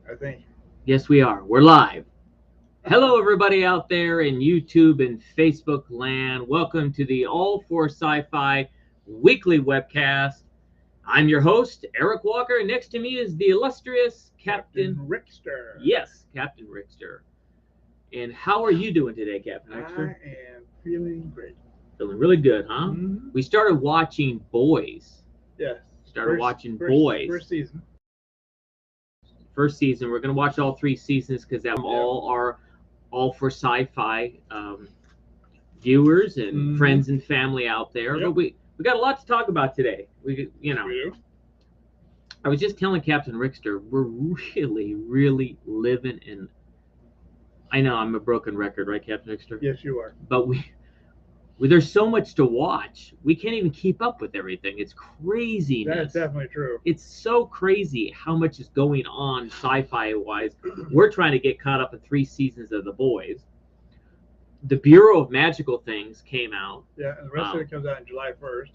I think. Yes, we are. We're live. Hello, everybody out there in YouTube and Facebook land. Welcome to the All for Sci-Fi weekly webcast. I'm your host, Eric Walker. Next to me is the illustrious Captain Rickster. Yes, Captain Rickster. And how are you doing today, Captain Rickster? I am feeling great. Feeling really good, huh? Mm-hmm. We started watching Boys. Yes. Started watching Boys. First season. First season. We're going to watch all 3 seasons because that all are all for sci-fi viewers and friends and family out there. But we got a lot to talk about today. We I was just telling Captain Rickster, we're really living in. I know I'm a broken record, right, Captain Rickster? Yes, you are. But there's so much to watch. We can't even keep up with everything. It's craziness. That's definitely true. It's so crazy how much is going on sci-fi wise. We're trying to get caught up in 3 seasons of The Boys. The Bureau of Magical Things came out. Yeah, and the rest of it comes out on July 1st.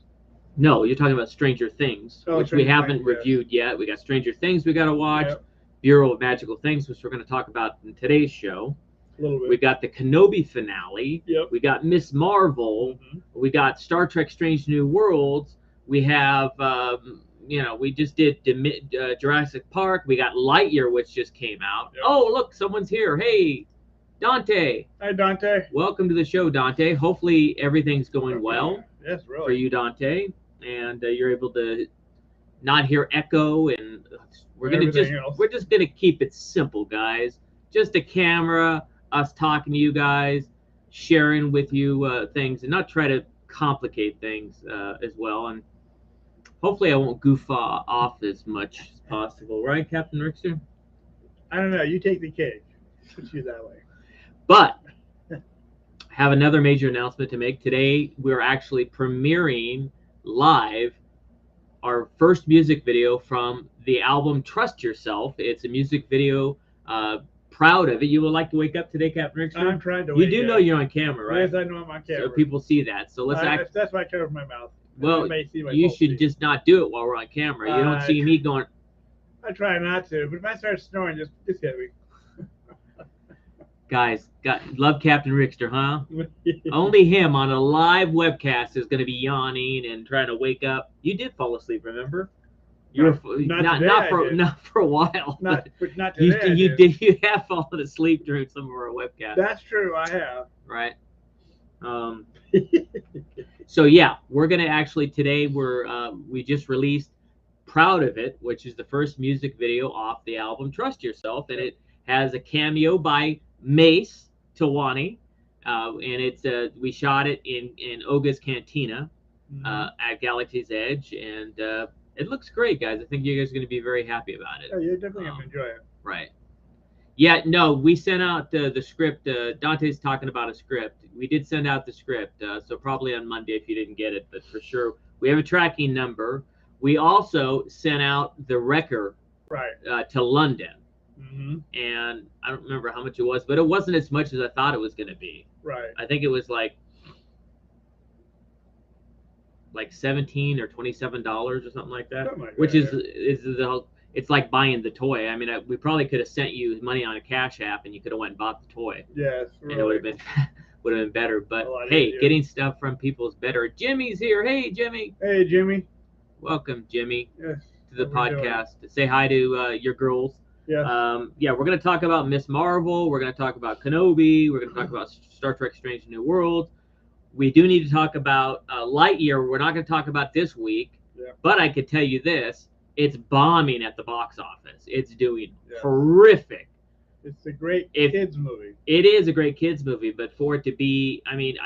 No, you're talking about Stranger Things, which we haven't reviewed yet. We got Stranger Things we got to watch. Yep. Bureau of Magical Things, which we're going to talk about in today's show. A little bit. We got the Kenobi finale. Yep. We got Miss Marvel. Mm-hmm. We got Star Trek Strange New Worlds. We have, we just did Jurassic Park. We got Lightyear, which just came out. Yep. Oh, look, someone's here. Hey, Dante. Hi, Dante. Welcome to the show, Dante. Hopefully everything's going well. Yes, really. For you, Dante. And you're able to not hear echo. And we're just going to keep it simple, guys. Just a camera, us talking to you guys, sharing with you things, and not try to complicate things as well. And hopefully I won't goof off as much as possible. Right, Captain Rickster? I don't know. You take the cake. Put you that way. But have another major announcement to make. Today we're actually premiering live our first music video from the album Trust Yourself. It's a music video. Proud of it. You would like to wake up today, Captain Rickster? I'm trying to wake up. You do know you're on camera, right? Yes, I know I'm on camera. So people see that. So let's act. That's why I cover my mouth. Well, you should just not do it while we're on camera. You don't see me going. I try not to, but if I start snoring, just hit me. Guys, love Captain Rickster, huh? Only him on a live webcast is going to be yawning and trying to wake up. You did fall asleep, remember? Not for a while. Not today. You have fallen asleep during some of our webcasts. That's true. I have. Right. So yeah, we're gonna actually today we just released "Proud of It," which is the first music video off the album Trust Yourself, and it has a cameo by Mace Tawani, and it's we shot it in Oga's Cantina at Galaxy's Edge, and it looks great, guys. I think you guys are going to be very happy about it. Oh, you're definitely going to enjoy it. Right. Yeah, no, we sent out the script. Dante's talking about a script. We did send out the script, so probably on Monday if you didn't get it, but for sure. We have a tracking number. We also sent out the wrecker to London. Mm-hmm. And I don't remember how much it was, but it wasn't as much as I thought it was going to be. Right. I think it was like $17 or $27 or something like that, which is it's like buying the toy. I mean, we probably could have sent you money on a Cash App and you could have went and bought the toy. Yes, really. And it would have been better. But hey, getting stuff from people is better. Jimmy's here. Hey, Jimmy. Hey, Jimmy. Welcome, Jimmy, to the podcast. Say hi to your girls. Yes. Yeah, we're going to talk about Miss Marvel. We're going to talk about Kenobi. We're going to talk about Star Trek Strange New Worlds. We do need to talk about Lightyear. We're not going to talk about this week, but I could tell you this. It's bombing at the box office. It's doing horrific. It's a great kids movie. It is a great kids movie, but for it to be, I mean,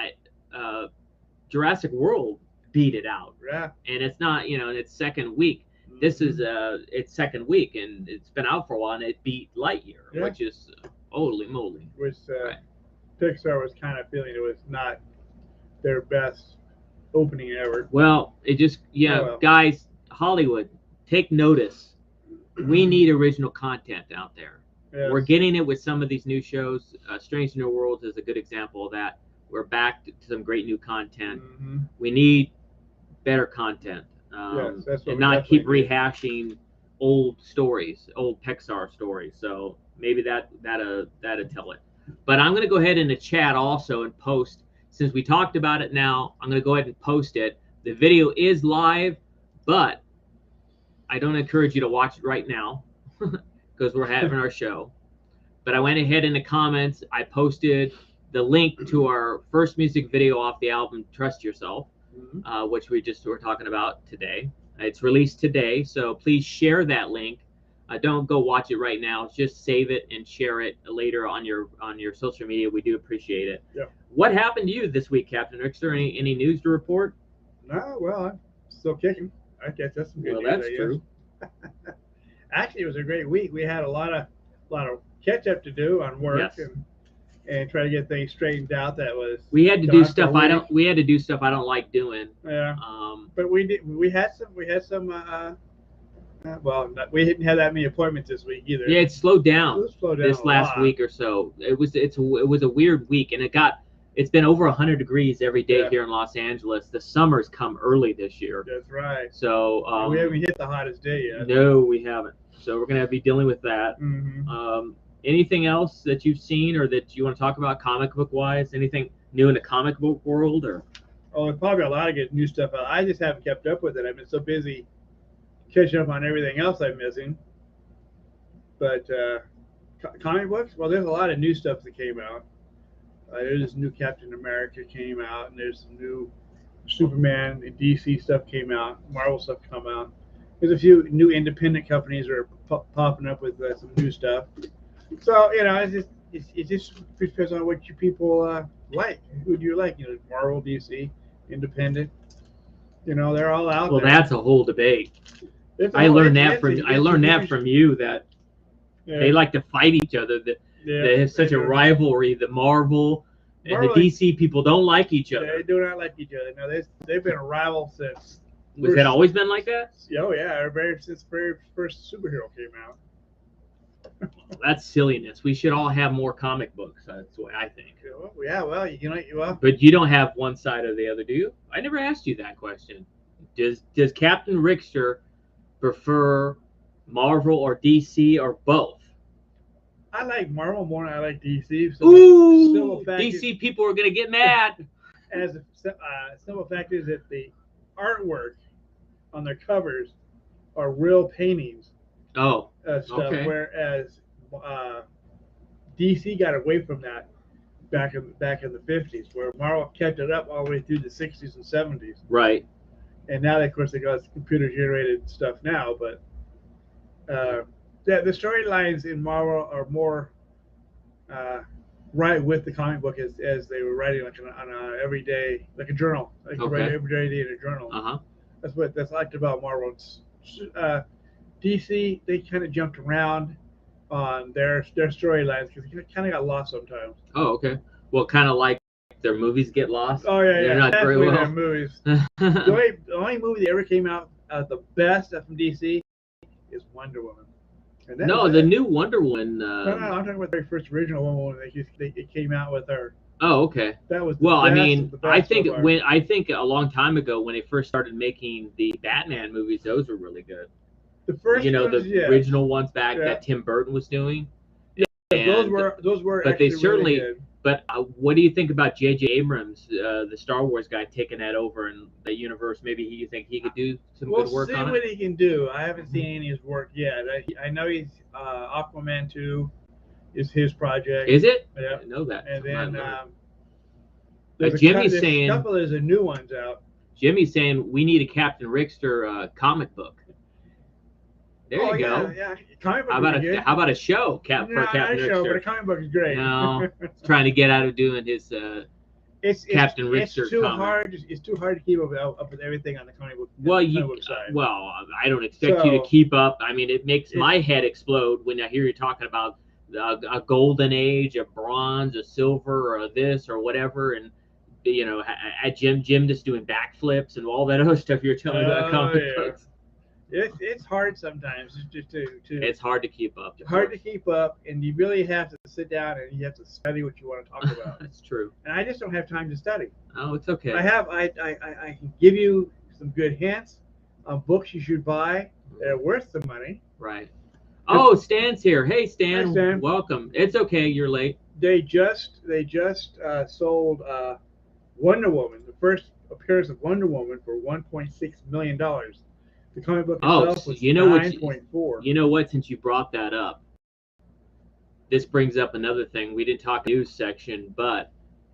Jurassic World beat it out. Yeah. And it's not, in its second week. Mm-hmm. This is its second week, and it's been out for a while, and it beat Lightyear, which is holy moly. Which Pixar was kind of feeling it was not their best opening ever. Well, it just, guys, Hollywood, take notice. We need original content out there. Yes. We're getting it with some of these new shows. Strange New Worlds is a good example of that. We're back to some great new content. We need better content, that's what and not keep rehashing old stories, old Pixar stories. So maybe that'll tell it. But I'm gonna go ahead in the chat also and post, since we talked about it now. I'm gonna go ahead and post it. The video is live, but I don't encourage you to watch it right now because we're having our show. But I went ahead in the comments. I posted the link to our first music video off the album Trust Yourself, which we just were talking about today. It's released today, so please share that link. Don't go watch it right now. Just save it and share it later on your social media. We do appreciate it. Yeah. What happened to you this week, Captain Rickster? Any news to report? No, well, I'm still kicking. I guess that's some good news. Well, that's true. Actually, it was a great week. We had a lot of catch up to do on work, Yes. and try to get things straightened out. That was We had to do stuff I don't. We had to do stuff I don't like doing. Yeah. But we did. We had some. Well, we didn't have that many appointments this week either. Yeah, it slowed down. It slowed down This last week or so. It was a weird week, and it's been over 100 degrees every day here in Los Angeles. The summer's come early this year. That's right. So we haven't hit the hottest day yet. No, we haven't. So we're gonna be dealing with that. Mm-hmm. Anything else that you've seen or that you want to talk about comic book wise? Anything new in the comic book world or? Oh, there's probably a lot of good new stuff. I just haven't kept up with it. I've been so busy catching up on everything else I'm missing. But comic books, well, there's a lot of new stuff that came out. There's this new Captain America came out, and there's some new Superman and DC stuff came out. Marvel stuff come out. There's a few new independent companies that are popping up with some new stuff. So it just depends on what you people like. Who do you like? Marvel, DC, independent. They're all out there. Well, that's a whole debate. I learned that from you that they like to fight each other. They have such a rivalry. The Marvel and the DC people don't like each other. They do not like each other. No, they've been a rival since. Was that always been like that? Oh yeah, since the very first superhero came out. That's silliness. We should all have more comic books. That's what I think. Yeah, well, But you don't have one side or the other, do you? I never asked you that question. Does Captain Rickster prefer Marvel or DC or both? I like Marvel more than I like DC. So ooh, DC people are gonna get mad. As a simple fact is that the artwork on their covers are real paintings. Oh, stuff. Okay. Whereas DC got away from that back in the 50s, where Marvel kept it up all the way through the 60s and 70s. Right. And now, of course, they got computer generated stuff now. But the storylines in Marvel are more right with the comic book as they were writing on a everyday, like a journal, like you write every day in a journal. That's what I liked about Marvel. DC, they kind of jumped around on their storylines because they kind of got lost sometimes. Oh, okay. Well, kind of like their movies get lost. Oh yeah, they're not very well. Their movies. the only movie that ever came out the best from DC is Wonder Woman. No, the new Wonder Woman. No, I'm talking about the very first original Wonder Woman. It came out with her. Oh, okay. That was I think a long time ago when they first started making the Batman movies, those were really good. The first original ones back that Tim Burton was doing. Yeah, those were. But actually they certainly. Really good. But what do you think about J.J. Abrams, the Star Wars guy, taking that over in the universe? Maybe you think he could do some good work on it? We'll see what he can do. I haven't seen any of his work yet. I know he's Aquaman 2 is his project. Is it? Yeah. I didn't know that. And then Jimmy's saying a couple of the new ones out. Jimmy's saying we need a Captain Rickster comic book. There you go. Yeah. Comic book how about a show, for Captain Rickster? Show, but a comic book is great. No, trying to get out of doing his Captain Rickster. It's too hard. It's too hard to keep up with everything on the comic book. Well, I don't expect you to keep up. I mean, it makes my head explode when I hear you talking about a golden age, a bronze, a silver, or a this or whatever, and at Jim just doing backflips and all that other stuff you're telling me about comic books. It's hard sometimes just to. It's hard to keep up. Hard to keep up, and you really have to sit down and you have to study what you want to talk about. That's true. And I just don't have time to study. Oh, it's okay. I can give you some good hints on books you should buy that are worth the money. Right. Oh, Stan's here. Hey, Stan. Hi, Stan. Welcome. It's okay. You're late. They just sold Wonder Woman, the first appearance of Wonder Woman, for $1.6 million. The comic book Oh, itself was you know what? 9.4. You know what? Since you brought that up, this brings up another thing. We didn't talk news section, but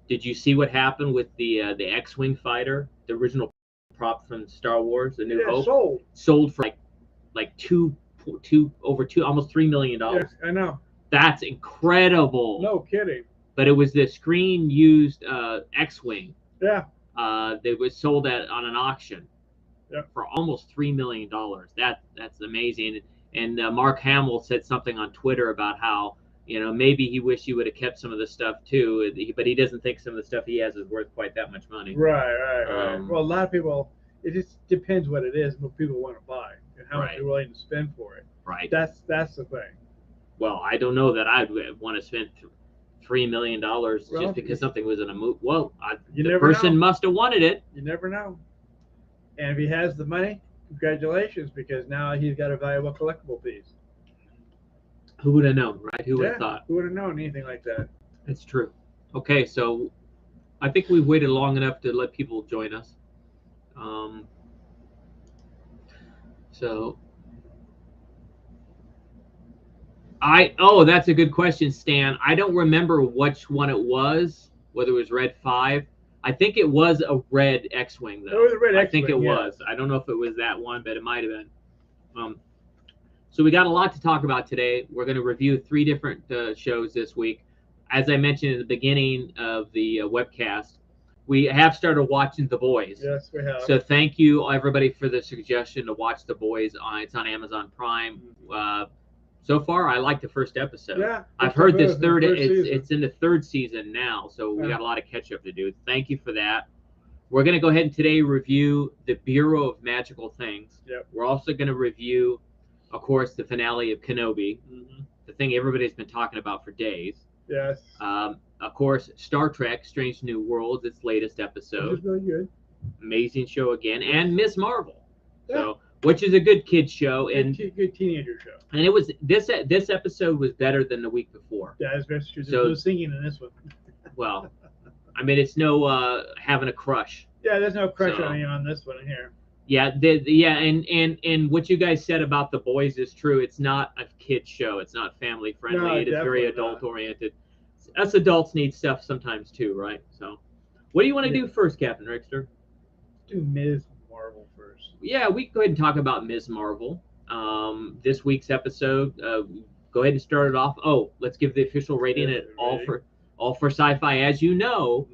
did you see what happened with the X-wing fighter, the original prop from Star Wars, The New Yeah, Hope? Sold for like two almost $3 million. Yes, I know. That's incredible. No kidding. But it was the screen used X-wing. Yeah. That was sold on an auction. Yep. For almost $3 million. That's amazing. And Mark Hamill said something on Twitter about how, maybe he wished he would have kept some of the stuff too, but he doesn't think some of the stuff he has is worth quite that much money. Right. Well, a lot of people, it just depends what it is, what people want to buy, and how much they're willing to spend for it. Right. That's the thing. Well, I don't know that I'd want to spend $3 million just because something was in a movie. Well, the person must have wanted it. You never know. And if he has the money, congratulations, because now he's got a valuable collectible piece. Who would have known, right? Who would have thought? Who would have known anything like that? That's true. Okay, so I think we've waited long enough to let people join us. That's a good question, Stan. I don't remember which one it was, whether it was Red 5. I think it was a red X-wing, though. It was a red X-wing. I think it was. I don't know if it was that one, but it might have been. So we got a lot to talk about today. We're going to review 3 different shows this week. As I mentioned at the beginning of the webcast, we have started watching The Boys. Yes, we have. So thank you, everybody, for the suggestion to watch The Boys. It's on Amazon Prime. So far, I like the first episode. Yeah, I've heard this third. It's in the 3rd season now, so we got a lot of catch up to do. Thank you for that. We're going to go ahead and today review the Bureau of Magical Things. Yep. We're also going to review, of course, the finale of Kenobi, the thing everybody's been talking about for days. Yes. Of course, Star Trek: Strange New Worlds, its latest episode. Which is really good. Amazing show again, and Ms. Marvel. Yeah. So, which is a good kids show and good teenager show. And it was this episode was better than the week before. Yeah, it's very true. There's no singing in this one. Well, I mean, it's no having a crush. Yeah, there's no crush on you on this one here. Yeah, and what you guys said about The Boys is true. It's not a kid show. It's not family friendly. No, it is very adult oriented. Us adults need stuff sometimes too, right? So, what do you want to do first, Captain Rickster? Do Ms. Marvel first. Yeah, we can go ahead and talk about Ms. Marvel. This week's episode. Go ahead and start it off. Oh, let's give the official rating at all for sci-fi. As you know,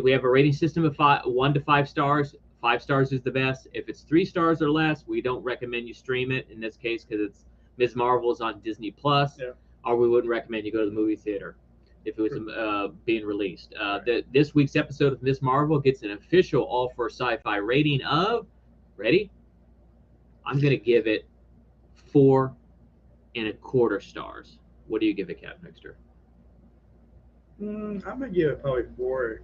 we have a rating system of 1 to 5 stars. 5 stars is the best. If it's 3 stars or less, we don't recommend you stream it. In this case, because it's Ms. Marvel is on Disney Plus, or we wouldn't recommend you go to the movie theater if it was being released. This week's episode of Ms. Marvel gets an official all for sci-fi rating of, ready? I'm gonna give it 4.25 stars. What do you give it, Captain Rickster? I'm gonna give it probably 3.0.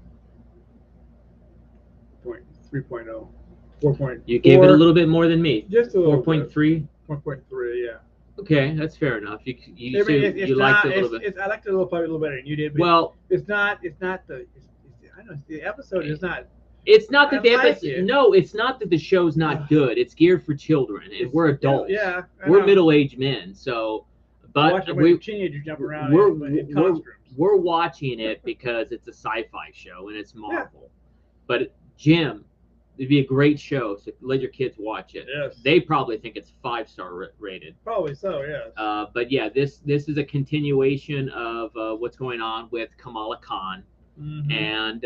4. You gave it a little bit more than me. Just a little 4.3. 4.3, yeah. Okay, that's fair enough. You liked it a little bit. I liked it probably a little better than you did. But well, it's not the episode is not. It's not that the episode. No, it's not that the show's not good. It's geared for children, and we're adults. Yeah, we're middle-aged men. So, but teenagers jump around in costumes. We're watching it because it's a sci-fi show and it's Marvel. Yeah. But Jim, it'd be a great show, so let your kids watch it. Yes. They probably think it's 5-star rated. Probably so, yes. But yeah, this is a continuation of what's going on with Kamala Khan, and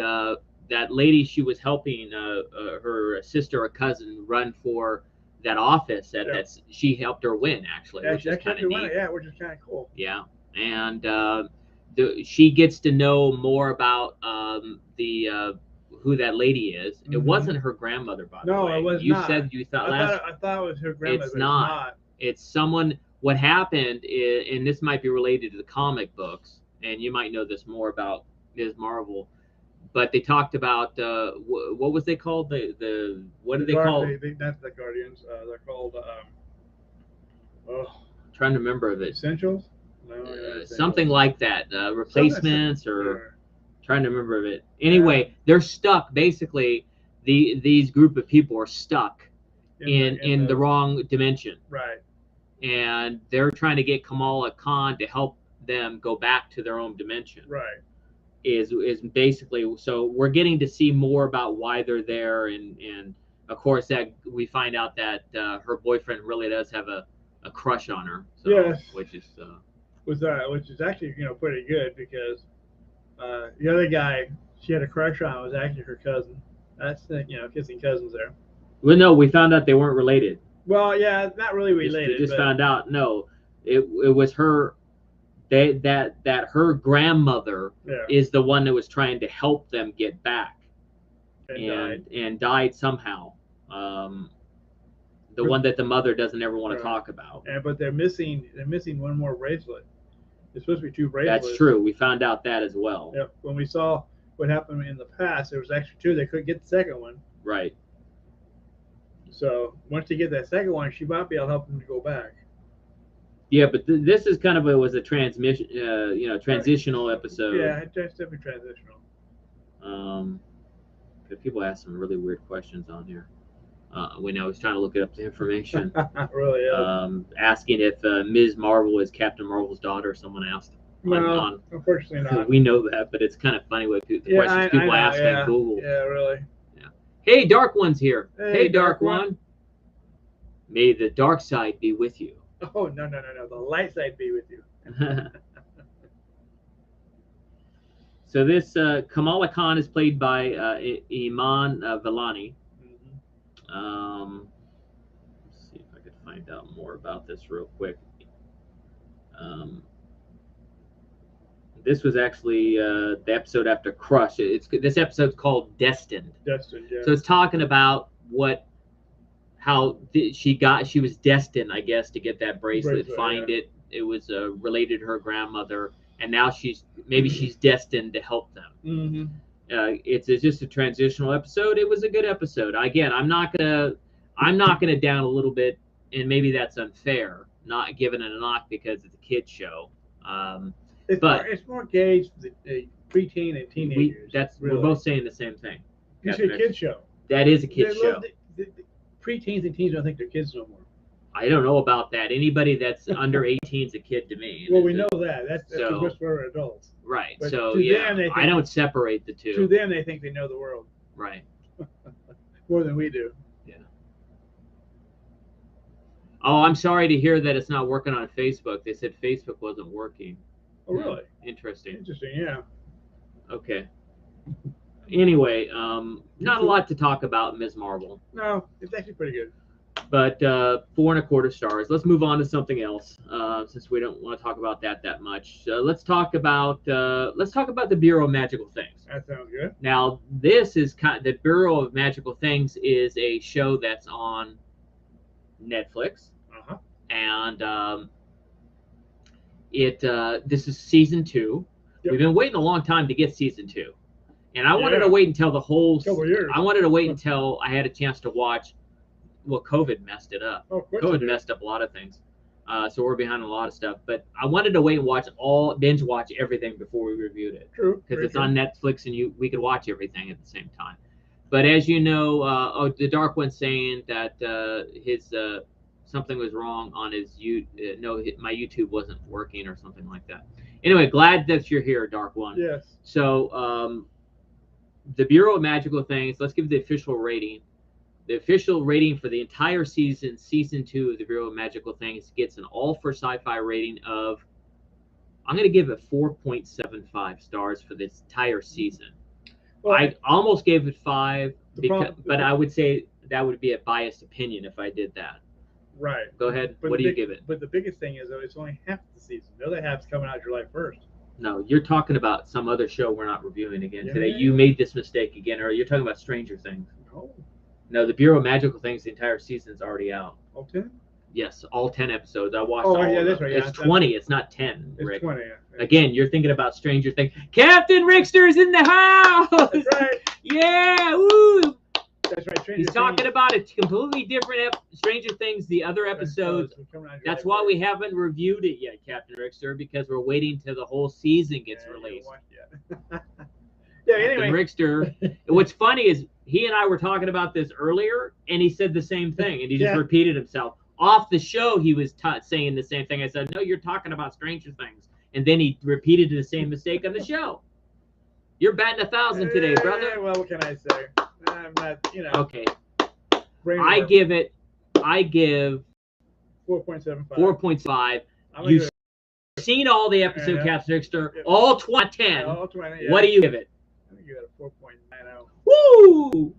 that lady she was helping her sister or cousin run for that office that she helped her win actually, which is kind of neat. Which is kind of cool. Yeah, and she gets to know more about who that lady is. It wasn't her grandmother, by the way. No, it was you not. said you thought I thought it was her grandmother. It's not. It's someone. What happened is, and this might be related to the comic books, and you might know this more about Ms. Marvel, but they talked about what was they called? What do they call? That's the Guardians. They're called. Oh, trying to remember of it. Essentials? No, Something like that. Replacements or Yeah. trying to remember of it. Anyway, they're stuck. Basically, these group of people are stuck in the wrong dimension. Right. And they're trying to get Kamala Khan to help them go back to their own dimension. Right. Is basically, so we're getting to see more about why they're there, and of course that we find out that her boyfriend really does have a crush on her. So, yes. Which is which is actually pretty good, because the other guy she had a crush on was actually her cousin. That's kissing cousins there. Well, no, we found out they weren't related. Well, yeah, not really related. Just found out. No, it was her. That her grandmother is the one that was trying to help them get back, and died somehow. The one that the mother doesn't ever want to talk about. But they're missing one more bracelet. There's supposed to be 2 bracelets. That's true. We found out that as well. Yep. When we saw what happened in the past, there was actually 2. They couldn't get the second one. Right. So once they get that second one, she might be able to help them to go back. Yeah, but this is kind of was a transmission, transitional episode. Yeah, it's definitely transitional. People ask some really weird questions on here. When I was trying to look up the information. Really is. Asking if Ms. Marvel is Captain Marvel's daughter. Someone asked. No, unfortunately not. We know that, but it's kind of funny what the questions people ask on Google. Yeah, really. Yeah. Hey, Dark One's here. Hey, Dark One. May the dark side be with you. Oh, no. The light side be with you. So this Kamala Khan is played by Iman Vellani. Let's see if I could find out more about this real quick. This was actually the episode after Crush. This episode's called Destined. Destined, yeah. So it's talking about how she was destined, I guess, to get that bracelet, find it. It was related to her grandmother, and now she's destined to help them. Mm-hmm. It's just a transitional episode. It was a good episode. Again, I'm knocking it down a little bit, and maybe that's unfair, not giving it a knock because it's a kid's show. It's more gauged for the preteen and teenagers. We're both saying the same thing. It's a kid's show. That is a kid's show. The preteens and teens don't think they're kids no more. I don't know about that. Anybody that's under 18 is a kid to me. Well, we know that. That's just for adults. Right. But so yeah, I don't separate the two. To them, they think they know the world. Right. More than we do. Yeah. Oh, I'm sorry to hear that it's not working on Facebook. They said Facebook wasn't working. Oh, really? Interesting. Interesting, yeah. Okay. Anyway, not a lot to talk about in Ms. Marvel. No, it's actually pretty good. But 4.25 stars. Let's move on to something else, since we don't want to talk about that much. Let's talk about the Bureau of Magical Things. That sounds good. Now, this is the Bureau of Magical Things is a show that's on Netflix, and this is season 2. Yep. We've been waiting a long time to get season 2, and I wanted to wait until the whole. I wanted to wait until I had a chance to watch. Well, COVID messed it up. Oh, COVID messed up a lot of things, so we're behind a lot of stuff. But I wanted to wait and binge watch everything before we reviewed it. True. Because it's on Netflix and we could watch everything at the same time. But as you know, the Dark One's saying that his something was wrong on his my YouTube wasn't working or something like that. Anyway, glad that you're here, Dark One. Yes. So the Bureau of Magical Things. Let's give the official rating. The official rating for the entire season 2 of the Bureau of Magical Things, gets an all for sci-fi rating of, I'm going to give it 4.75 stars for this entire season. Well, I almost gave it 5, but I would say that would be a biased opinion if I did that. Right. Go ahead. What do you give it? But the biggest thing is, though, it's only half the season. The other half's coming out July 1st. No, you're talking about some other show we're not reviewing again today. You made this mistake again, or you're talking about Stranger Things. No, the Bureau of Magical Things, the entire season's already out. All 10? Yes, all 10 episodes. I watched all that's of them. Right. It's 20. It's not 10, it's Rick. 20, yeah. Again, you're thinking about Stranger Things. Captain Rickster's in the house! That's right. Yeah, woo! That's right. Stranger He's talking Things. about a completely different Stranger Things, the other episodes. That's why we haven't reviewed it yet, Captain Rickster, because we're waiting till the whole season gets released. Yeah, Captain anyway. Rickster. What's funny is he and I were talking about this earlier, and he said the same thing, and he just repeated himself. Off the show, he was saying the same thing. I said, no, you're talking about Stranger Things. And then he repeated the same mistake on the show. You're batting 1,000 today, brother. Well, what can I say? I'm not, Okay. I give 4.75. 4.5. You've seen all the episode, Captain Rickster, all 10. All 20. Yeah. What do you give it? I think you got a 4.90. Woo!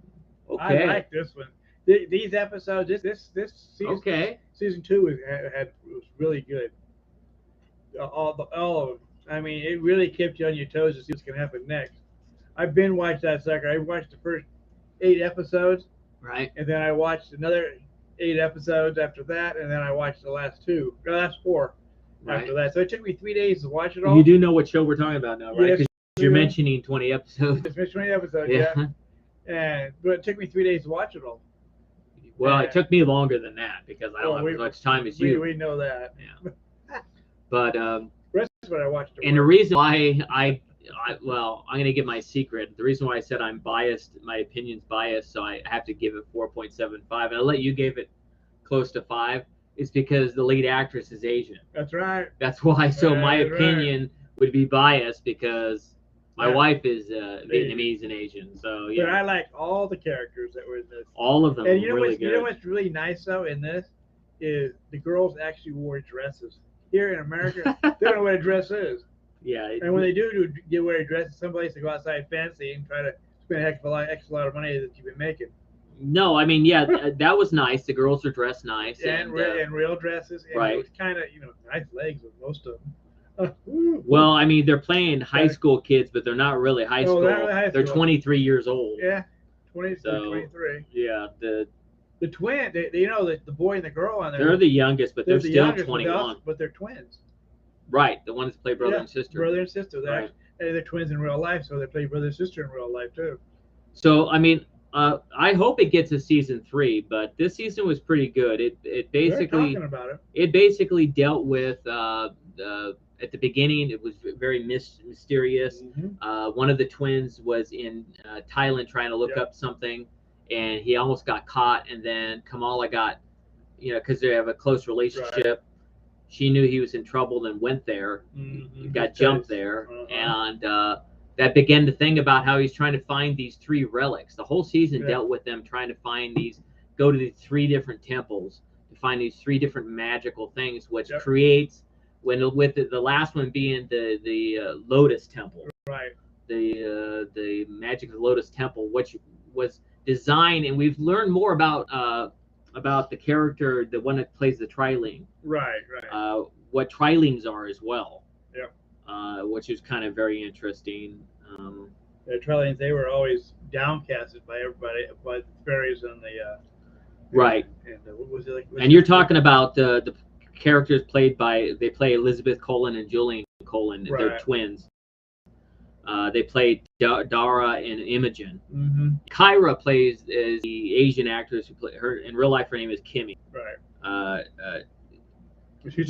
Okay. I like this one. These episodes, this season, season 2 was really good. All of them. I mean, it really kept you on your toes to see what's gonna happen next. I've been watched that sucker. I watched the first 8 episodes, right, and then I watched another 8 episodes after that, and then I watched the last 4 after that. So it took me 3 days to watch it all. You do know what show we're talking about now, right? Yes, you're mentioning 20 episodes. It's 20 episodes, yeah. But it took me 3 days to watch it all. Well, it took me longer than that because I don't have as much time as you. We know that. Yeah. But that's what I watched. And the reason why well, I'm going to give my secret. The reason why I said I'm biased, my opinion's biased, so I have to give it 4.75, and I'll let you give it close to 5, is because the lead actress is Asian. That's right. That's why. So my opinion would be biased because my wife is Vietnamese and Asian. So yeah. But I like all the characters that were in this. All of them. And you know what's really nice though in this is the girls actually wore dresses. Here in America, they don't know what a dress is. Yeah. And when they do wear a dress, someplace to go outside fancy and try to spend an extra lot of money that you've been making. No, I mean, yeah, that was nice. The girls are dressed nice. And real dresses. And right. It was kind of, nice legs with most of them. Well, I mean, they're playing high school kids, but they're not really high school. They're, really high they're school. 23 years old. Yeah, 23. Yeah, the twin, the boy and the girl on there. They're the youngest, but they're still 21. But they're twins. Right, the ones that play brother and sister. Brother and sister. Right. They're twins in real life, so they play brother and sister in real life too. So I mean, I hope it gets a season 3, but this season was pretty good. It basically talking about it. It basically dealt with at the beginning it was very mysterious. Mm-hmm. One of the twins was in Thailand trying to look up something, and he almost got caught. And then Kamala got, because they have a close relationship. Right. She knew he was in trouble and went there. Mm-hmm. Got jumped there, and that began the thing about how he's trying to find these 3 relics. The whole season dealt with them trying to find go to these 3 different temples to find these 3 different magical things, which creates, with the last one being the Lotus Temple. Right. The magic of the Lotus Temple, which was designed, and we've learned more about the character, the one that plays the Triling. Right. What Trilings are as well. Yep. Which is kind of very interesting. The Trilings, they were always downcasted by everybody, by the fairies and the. Right. And what was it like? And you're talking about the characters they play Elizabeth Colin and Julian Colin. Right. They're twins. They played Dara and Imogen. Mm-hmm. Kyra plays as the Asian actress who played her in real life. Her name is Kimmy. Right. She's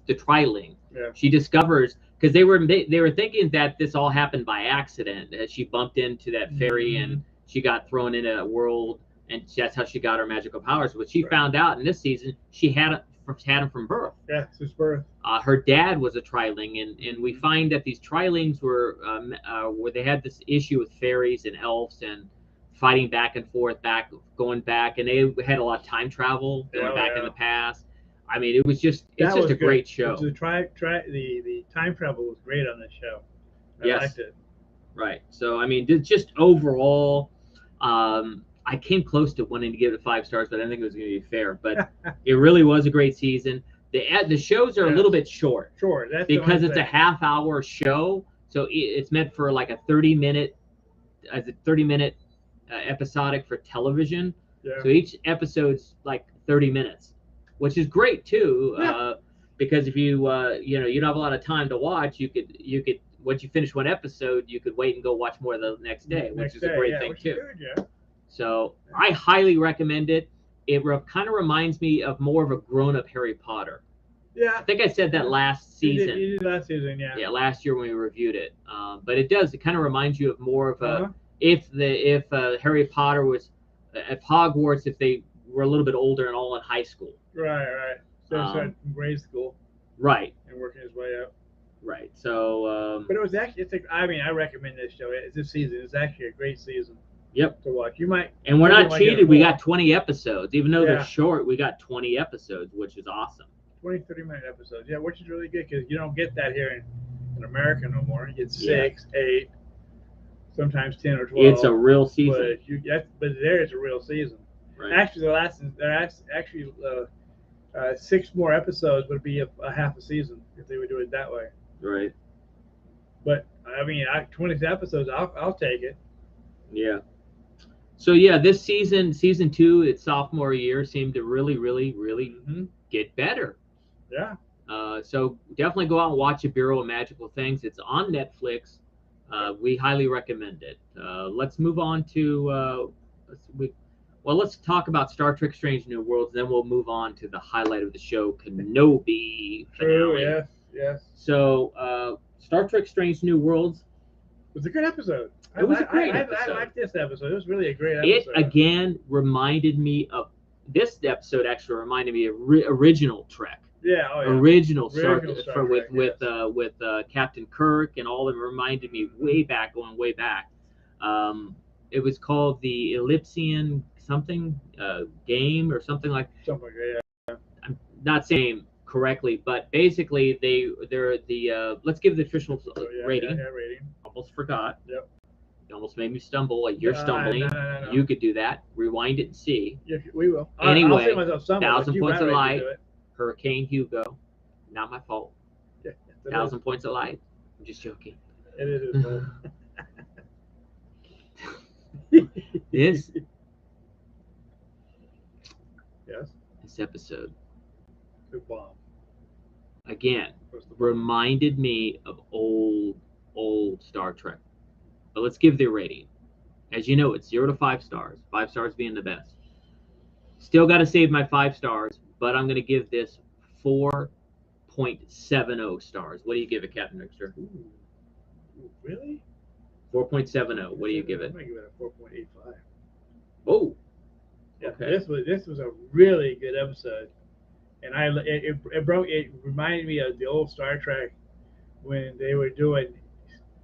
the Triling. Yeah. She discovers, because they were thinking that this all happened by accident. That she bumped into that fairy and she got thrown into that world, and that's how she got her magical powers. But she found out in this season she had them from birth. Yeah, since birth. Her dad was a Triling, and we find that these Trilings were where they had this issue with fairies and elves and fighting back and forth, going back, and they had a lot of time travel going back in the past. I mean, it's just a great show. The time travel was great on this show. I liked it. Right. So I mean, just overall, I came close to wanting to give it 5 stars, but I didn't think it was going to be fair. But it really was a great season. The shows are a little bit short. Sure, that's because it's a half-hour show, so it's meant for like a 30-minute episodic for television. Yeah. So each episode's like 30 minutes, which is great too. Because if you you don't have a lot of time to watch, you could once you finish one episode, you could wait and go watch more the next day, which is a great thing too. Good, So I highly recommend it. It kind of reminds me of more of a grown-up Harry Potter. Yeah. I think I said that last season. You did last season, yeah. Yeah, last year when we reviewed it. But it does. It kind of reminds you of more of a Uh-huh. if Harry Potter was at Hogwarts, if they were a little bit older and all in high school. Right. So he started in grade school. Right. And working his way up. Right. So. But it was actually. I recommend this show. This season. It's actually a great season. Yep. To watch. You might. And we're not cheated. We got 20 episodes, even though they're short. We got 20 episodes, which is awesome. 20, 30-minute episodes. Yeah, which is really good because you don't get that here in America no more. You get 6, 8, sometimes 10 or 12. It's a real season. But there is a real season. Right. Actually, there actually 6 more episodes would be a half a season if they would do it that way. Right. But I mean, 20 episodes, I'll take it. Yeah. So yeah, this season 2, its sophomore year, seemed to really get better. Yeah. So definitely go out and watch A Bureau of Magical Things. It's on Netflix. We highly recommend it. Let's move on to let's talk about Star Trek: Strange New Worlds. Then we'll move on to the highlight of the show, Kenobi finale. True. Yes. So Star Trek: Strange New Worlds. It was a good episode. It was a great episode. I liked this episode. It was really a great episode. It again reminded me of this episode. Actually, reminded me of original Trek. Yeah, Original Star Trek, with Captain Kirk and all of them reminded me going way back. It was called the Ellipsian something game or something like. Something like that. Yeah. I'm not saying correctly, but basically they're the let's give the official rating. Yeah, rating. Almost forgot. Yep. You almost made me stumble. Like you're stumbling. No. You could do that. Rewind it and see. Yeah, we will. Anyway, I'll 1,000 points of light. Hurricane Hugo. Not my fault. Yeah, 1,000 points of light. I'm just joking. It is his fault. This episode Good bomb. again reminded me of old Star Trek. But let's give the rating. As you know, it's 0 to 5 stars. 5 stars being the best. Still got to save my 5 stars, but I'm going to give this 4.70 stars. What do you give it, Captain Rickster? Ooh, really? 4.70. What do you give it? I'm going to give it a 4.85. Oh. Yeah, okay. This was a really good episode, and it reminded me of the old Star Trek when they were doing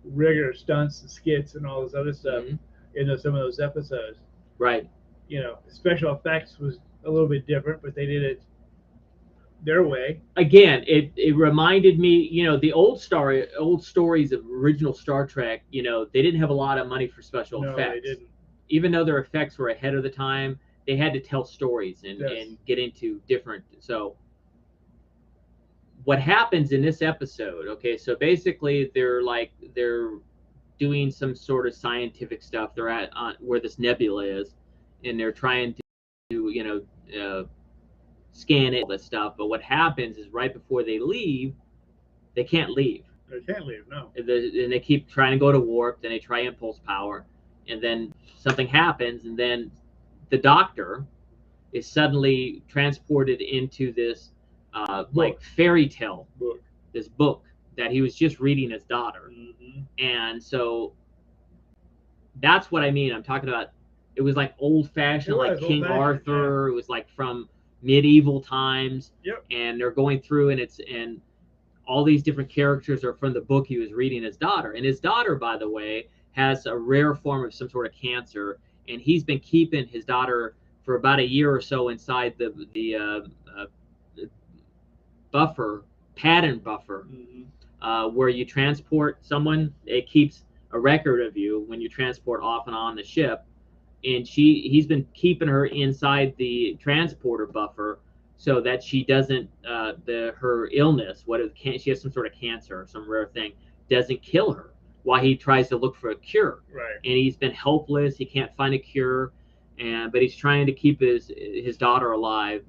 regular stunts and skits and all this other stuff in some of those episodes. Right. You know, special effects was a little bit different, but they did it their way. Again, it reminded me, the old stories of original Star Trek, they didn't have a lot of money for special effects. No, they didn't. Even though their effects were ahead of the time, they had to tell stories and get into different. So what happens in this episode, okay, so basically they're doing some sort of scientific stuff. They're at where this nebula is, and they're trying to scan it, all this stuff. But what happens is right before they leave, they can't leave. They can't leave, no. And they keep trying to go to warp, then they try impulse power, and then something happens, and then the doctor is suddenly transported into this like fairy tale book. This book that he was just reading his daughter. Mm-hmm. And so that's what I mean. I'm talking about, it was like old-fashioned, like King Arthur. Yeah. It was like from medieval times. Yep. And they're going through, and all these different characters are from the book he was reading his daughter. And his daughter, by the way, has a rare form of some sort of cancer, and he's been keeping his daughter for about a year or so inside the buffer, pattern buffer, where you transport someone. It keeps a record of you when you transport off and on the ship, and he's been keeping her inside the transporter buffer so that she doesn't her illness, she has some sort of cancer or some rare thing, doesn't kill her while he tries to look for a cure. Right. And he's been helpless. He can't find a cure, but he's trying to keep his daughter alive.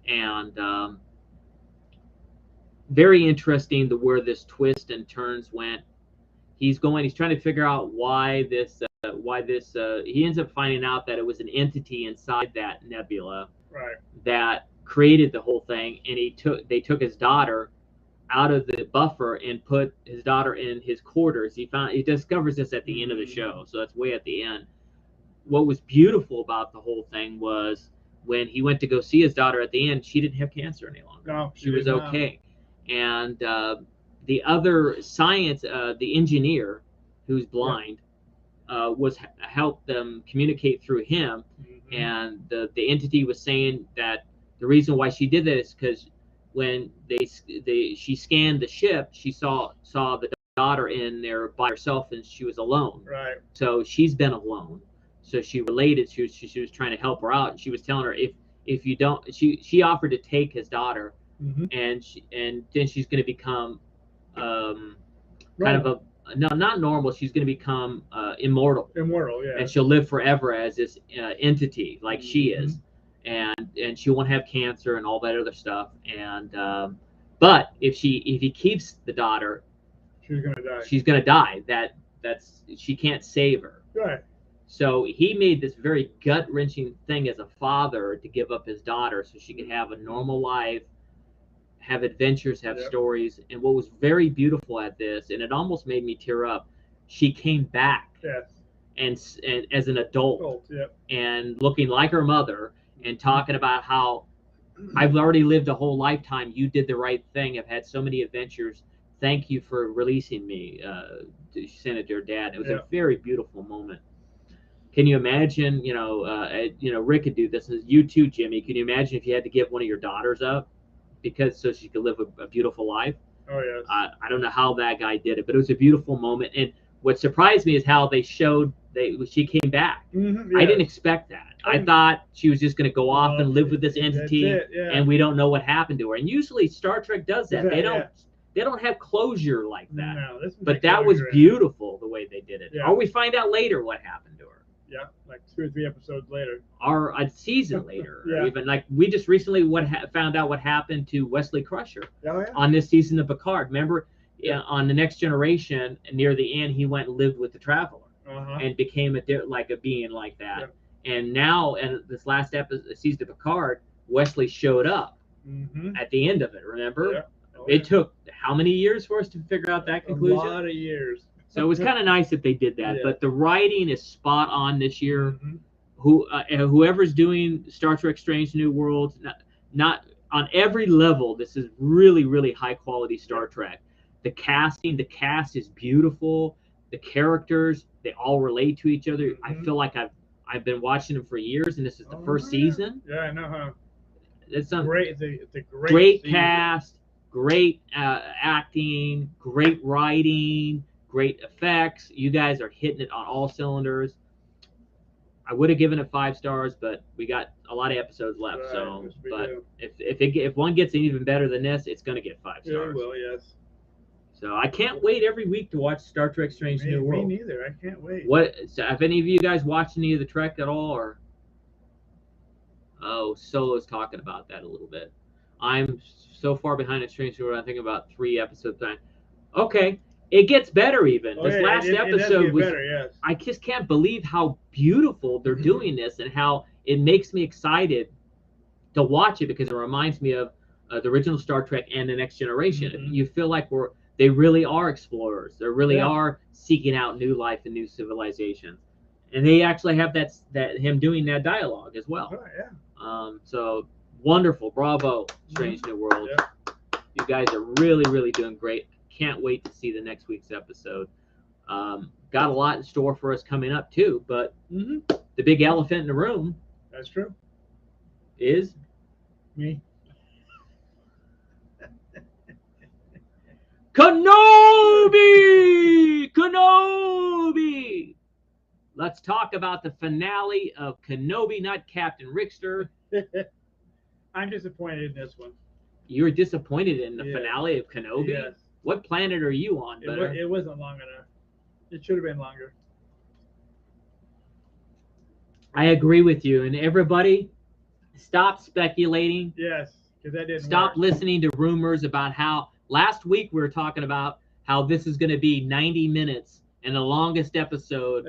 And very interesting where this twist and turns went. He's trying to figure out why this why this. He ends up finding out that it was an entity inside that nebula Right. that created the whole thing, and they took his daughter out of the buffer and put his daughter in his quarters. He discovers this at the end of the show, so that's way at the end. What was beautiful about the whole thing was when he went to go see his daughter at the end, she didn't have cancer any longer. No, she was okay. And the other science, the engineer who's blind, was helped them communicate through him. Mm-hmm. And the entity was saying that the reason why she did that is because when she scanned the ship, she saw the daughter in there by herself, and she was alone. Right. So she's been alone. So she related. She was trying to help her out, and she was telling her if you don't, she offered to take his daughter, mm-hmm. and then she's going to become kind of a not normal. She's going to become immortal. Immortal, yeah. And she'll live forever as this entity, like mm-hmm. she is, and she won't have cancer and all that other stuff. And but if he keeps the daughter, she's going to die. She's going to die. That's she can't save her. Right. So he made this very gut-wrenching thing as a father to give up his daughter so she could have a normal life, have adventures, have stories. And what was very beautiful at this, and it almost made me tear up, she came back. Yes. And as an adult, and looking like her mother, and talking about how I've already lived a whole lifetime. You did the right thing. I've had so many adventures. Thank you for releasing me. She sent it to her dad. It was a very beautiful moment. Can you imagine, Rick could do this, and you too, Jimmy. Can you imagine if you had to give one of your daughters up so she could live a beautiful life? Oh, yes. I don't know how that guy did it, but it was a beautiful moment. And what surprised me is how they showed she came back. Mm-hmm, yes. I didn't expect that. I thought she was just going to go off and live with this entity, and we don't know what happened to her. And usually Star Trek does that. They don't have closure like that. No, but that was beautiful the way they did it. Yeah. Or we find out later what happened to her. Yeah, like 2 or 3 episodes later. Or a season later. Or even like we just recently found out what happened to Wesley Crusher on this season of Picard. Remember, on The Next Generation, near the end, he went and lived with the Traveler and became a being like that. Yeah. And now, in this last season of Picard, Wesley showed up at the end of it. Remember? Yeah. It took how many years for us to figure out that conclusion? A lot of years. So it was kind of nice that they did that. But the writing is spot on this year. Mm-hmm. Whoever's doing Star Trek Strange New Worlds, not on every level, this is really, really high quality Star Trek. The cast is beautiful. The characters, they all relate to each other. Mm-hmm. I feel like I've been watching them for years, and this is the first season. Yeah, I know. Huh? It's great. It's a great cast, great acting, great writing, great effects. You guys are hitting it on all cylinders. I would have given it 5 stars, but we got a lot of episodes left. Right, so, but if one gets even better than this, it's going to get 5 stars. Yeah, it will, yes. So I can't wait every week to watch Star Trek Strange New World. Me neither. I can't wait. So have any of you guys watched any of the Trek at all? Or Solo's talking about that a little bit. I'm so far behind in Strange New World. I think about 3 episodes time. Okay, it gets better even. This last episode was better, yes. I just can't believe how beautiful they're doing this, and how it makes me excited to watch it, because it reminds me of the original Star Trek and The Next Generation. Mm-hmm. You feel like they really are explorers. They really are seeking out new life and new civilizations, and they actually have that him doing that dialogue as well. Oh, yeah. So wonderful, bravo, Strange New World. Yeah. You guys are really, really doing great. Can't wait to see the next week's episode. Got a lot in store for us coming up too, but the big elephant in the room. That's true. Is me. Kenobi! Let's talk about the finale of Kenobi, not Captain Rickster. I'm disappointed in this one. You were disappointed in the finale of Kenobi? Yes. What planet are you on, It wasn't long enough. It should have been longer. I agree with you. And everybody, stop speculating. Yes, because that didn't Stop work. listening to rumors about how... Last week we were talking about how this is going to be 90 minutes and the longest episode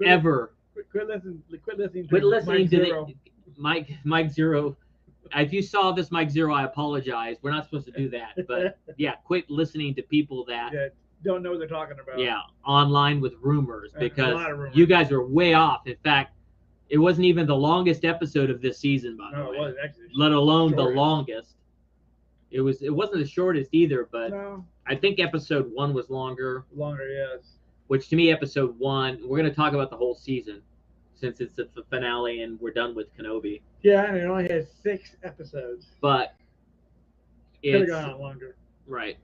ever. Quit listening. Quit listening. Quit listening Mike to Zero. Mike Zero. If you saw this Mike Zero, I apologize. We're not supposed to do that. But yeah, quit listening to people that don't know what they're talking about. Yeah, online with rumors, A because lot of rumors. you guys are way off. In fact, it wasn't even the longest episode of this season, by the way. No, it wasn't actually. Let alone the shortest. longest. It wasn't the shortest either, but No, I think episode 1 was longer. longer, yes. Which to me, episode 1, we're going to talk about the whole season, since it's the finale and we're done with Kenobi. Yeah, and it only had 6 episodes. But Could have gone on longer. Right.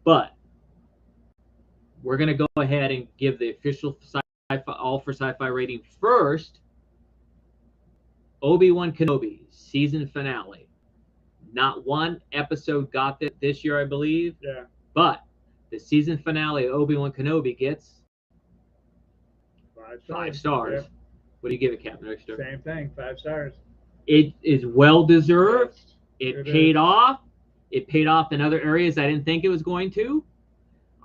But we're going to go ahead and give the official All for Sci-Fi rating first. Obi-Wan Kenobi season finale. Not one episode got that this year, I believe. Yeah. But the season finale of Obi-Wan Kenobi gets 5 stars. Yep. What do you give it, Captain Rickster? Same thing, 5 stars. It is well deserved. Yes, it paid off. It paid off in other areas I didn't think it was going to.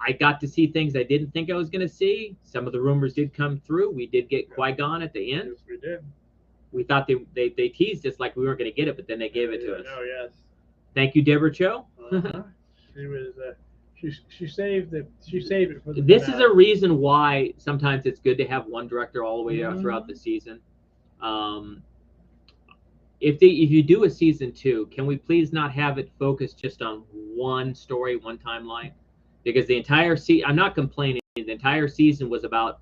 I got to see things I didn't think I was going to see. Some of the rumors did come through. We did get Qui-Gon at the end. Yes, we did. We thought they teased us like we weren't going to get it, but then they gave it to us. Oh, yes. Thank you, Deborah Cho. She was she saved it for the This finale. is a reason why sometimes it's good to have one director all the way out throughout the season. If you do a season 2, can we please not have it focused just on one story, one timeline? Because the entire I'm not complaining. The entire season was about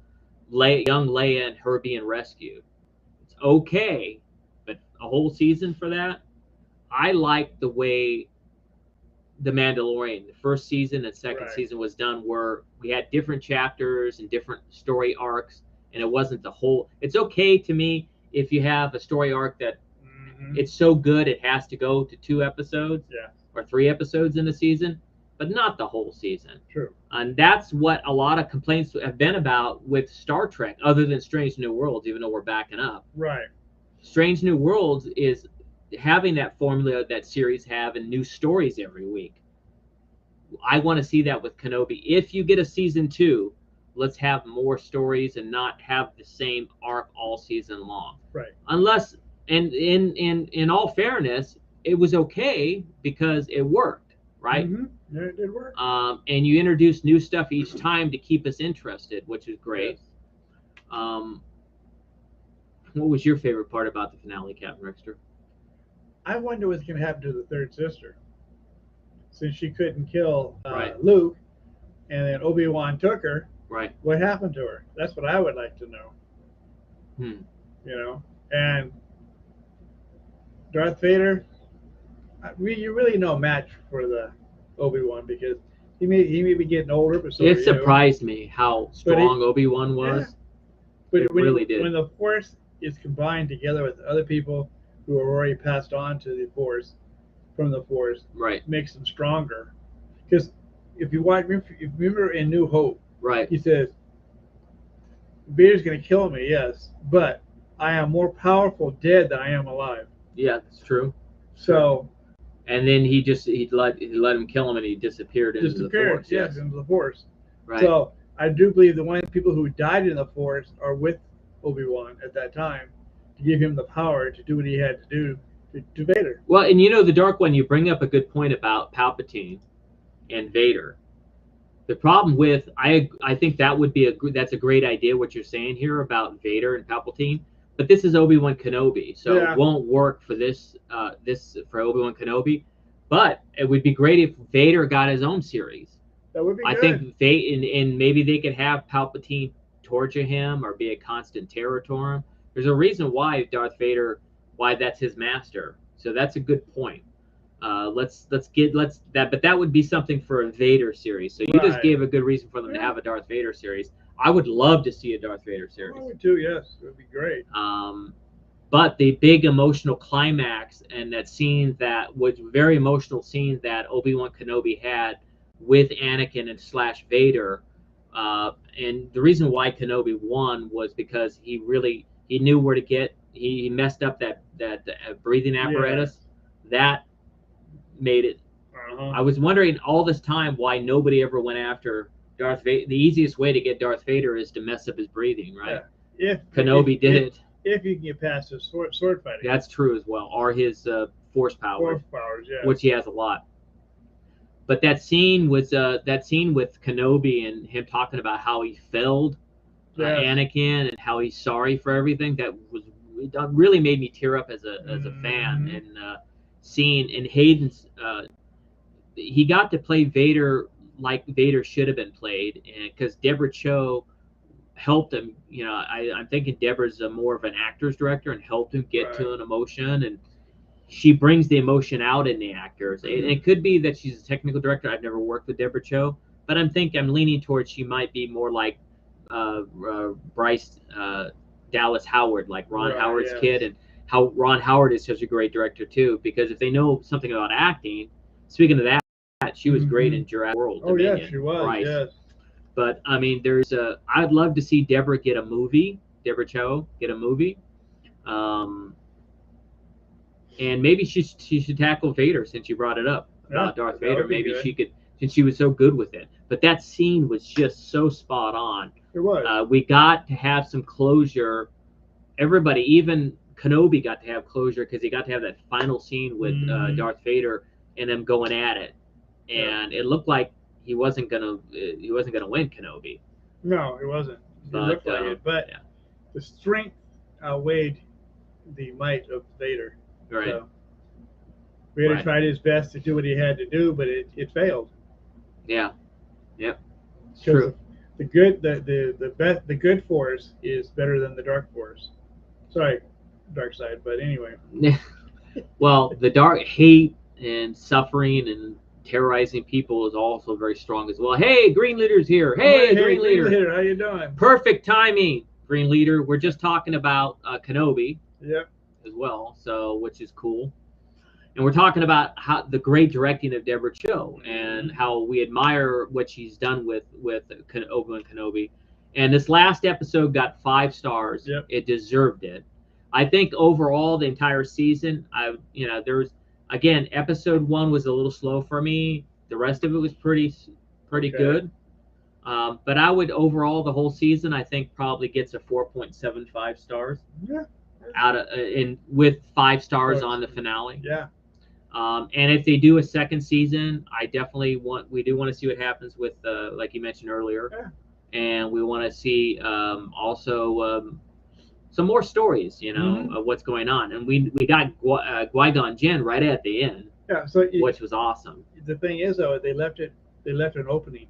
young Leia and her being rescued. It's okay, but a whole season for that? I like the way The Mandalorian, the first season and second season was done, where we had different chapters and different story arcs, and it wasn't the whole. It's okay to me if you have a story arc that it's so good it has to go to 2 episodes or 3 episodes in a season, but not the whole season. True. And that's what a lot of complaints have been about with Star Trek, other than Strange New Worlds, even though we're backing up. Right. Strange New Worlds is having that formula that series have and new stories every week. I want to see that with Kenobi. If you get a season 2, let's have more stories and not have the same arc all season long. Right. Unless, and in all fairness, it was okay because it worked, right? Yeah, it did work. And you introduce new stuff each time to keep us interested, which is great. Yes. What was your favorite part about the finale, Captain Rickster? I wonder what's going to happen to the third sister, since she couldn't kill Luke, and then Obi-Wan took her. Right. What happened to her? That's what I would like to know. You know, and Darth Vader, you're really no match for the Obi-Wan, because he may be getting older, but so it surprised me how strong Obi-Wan was. Yeah. But it really did. When the Force is combined together with other people who are already passed on to the Force, from the Force, makes them stronger. Because if you remember in New Hope, he says, Vader's going to kill me, yes, but I am more powerful dead than I am alive. Yeah, that's true. So, and then he let him kill him, and he disappeared into the Force. Yes, into the Force. Right. So I do believe the one people who died in the Force are with Obi-Wan at that time, to give him the power to do what he had to do to Vader. Well, and the Dark One, you bring up a good point about Palpatine and Vader. The problem with I think that would be that's a great idea what you're saying here about Vader and Palpatine, but this is Obi-Wan Kenobi, so it won't work for this for Obi-Wan Kenobi. But it would be great if Vader got his own series. That would be good. I think and maybe they could have Palpatine torture him or be a constant terror to him. There's a reason why Darth Vader, why that's his master. So that's a good point. But that would be something for a Vader series. So you just gave a good reason for them to have a Darth Vader series. I would love to see a Darth Vader series. I would too, yes. It would be great. But the big emotional climax and that scene that was very emotional scene that Obi-Wan Kenobi had with Anakin and / Vader, and the reason why Kenobi won was because he knew where to get. He messed up that breathing apparatus. That made it. I was wondering all this time why nobody ever went after Darth Vader. The easiest way to get Darth Vader is to mess up his breathing, right? Yeah. Kenobi did it. If you can get past his sword fighting. That's true as well, or his force powers. Force powers, yeah. Which he has a lot. But that scene with Kenobi and him talking about how he failed Anakin and how he's sorry for everything, that really made me tear up as a fan. And seeing in Hayden's, he got to play Vader like Vader should have been played, and because Deborah Cho helped him. I'm thinking Deborah's more of an actor's director and helped him get to an emotion, and she brings the emotion out in the actors. And it could be that she's a technical director. I've never worked with Deborah Cho, but I'm leaning towards she might be more like Bryce Dallas Howard, like Ron Howard's kid, and how Ron Howard is such a great director too, because if they know something about acting, speaking of that, she was great in Jurassic World. Oh, Dominion, yes, she was, Bryce. yes. But, I mean, I'd love to see Deborah get a movie, Deborah Cho get a movie. And maybe she should tackle Vader, since you brought it up about Darth Vader. Maybe she could, since she was so good with it. But that scene was just so spot on. It was. We got to have some closure. Everybody, even Kenobi, got to have closure because he got to have that final scene with Darth Vader and them going at it. And it looked like he wasn't gonna win Kenobi. No, he wasn't. It looked like it, but the strength outweighed the might of Vader. Right. So Vader tried his best to do what he had to do, but it failed. Yeah. Yep. True. The good force is better than the dark force. Sorry, dark side, but anyway. Well, the dark hate and suffering and terrorizing people is also very strong as well. Hey, Green Leader's here. Hey, Green Leader. How you doing? Perfect timing, Green Leader. We're just talking about Kenobi. Yep. As well, so which is cool. And we're talking about how the great directing of Deborah Cho and how we admire what she's done with Obi-Wan Kenobi. And this last episode got 5 stars. Yep. It deserved it. I think overall the entire season, there's again, episode 1 was a little slow for me. The rest of it was pretty good. But I would overall the whole season, I think probably gets a 4.75 stars. Yeah. With 5 stars on the finale. Yeah. And if they do a second season, we do want to see what happens with like you mentioned earlier. Yeah. And we want to see also some more stories, of what's going on. And we got Qui-Gon Jinn right at the end. Yeah, so which was awesome. The thing is though, they left an opening